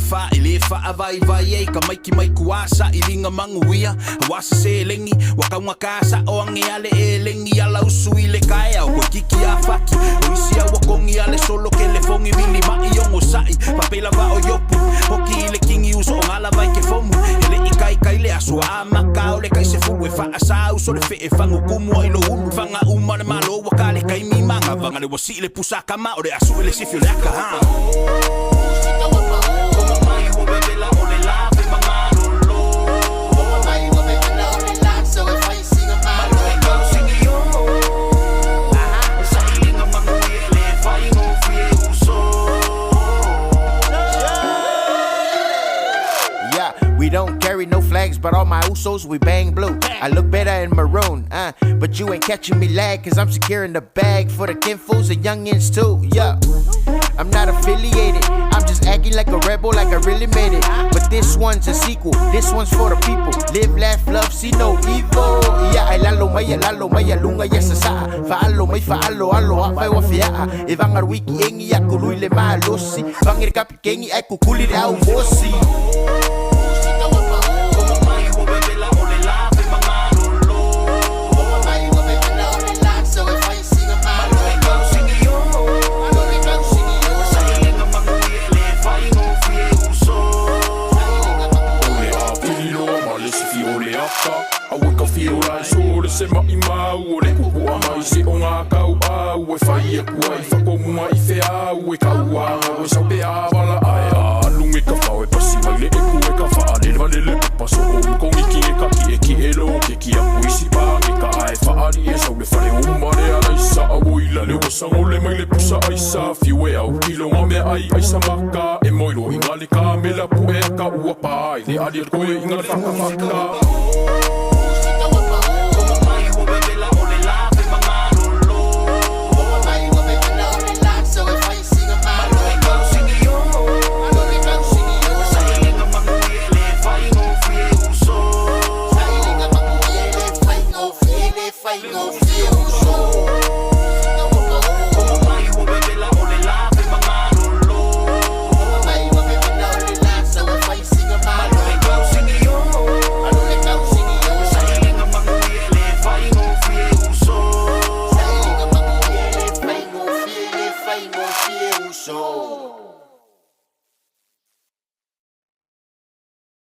fa ile fa vai vai ka mai kuasa ilinga manguia wasa se lengi waka ngakasa o angeale elengi ala usuile kae o kiki afaki o isia wakongi ale solo ke le fongi vili mai yongo sai papela va o yopu hoki le kingi uso ngala vai ke fomu ele ikai le aso amaka o le kai se fu e fa asa uso le fe fangu kumu ilo ulu fanga umane malo wakale kai mi manga vanga le wasile pusaka ma o le asu le sifio le aka ha We don't carry no flags, but all my usos, we bang blue. I look better in maroon, but you ain't catching me lag, cause I'm securing the bag for the kinfos and youngins too, yeah. I'm not affiliated, I'm just acting like a rebel, like I really made it. But this one's a sequel, this one's for the people. Live, laugh, love, see no evil. Yeah, ay lalo maya lunga yes sa. Faalo may faalo, alo apay wafia. Ivangar wiki engi akuluy le malosi. Bangir kapikengi ay kukulir au bosi. Se mai mau le kukua mai se o ngā kau au e whai e kua I whakomunga I whea au e kaua o sau pe awala ai a lunge ka whau e pasi mai le e kue ka wha le wale le paso o kongi ki e ka ki e lo ke ki a puisi pāngi ka ai whaari e sau le whare umare a laisa a woila le wasango le mai le pusa aisa fiu e au kilo ngā mea ai sa maka e moiro I ngale ka me la pu e ka ua pai le ali at koe I ngale whakawhaka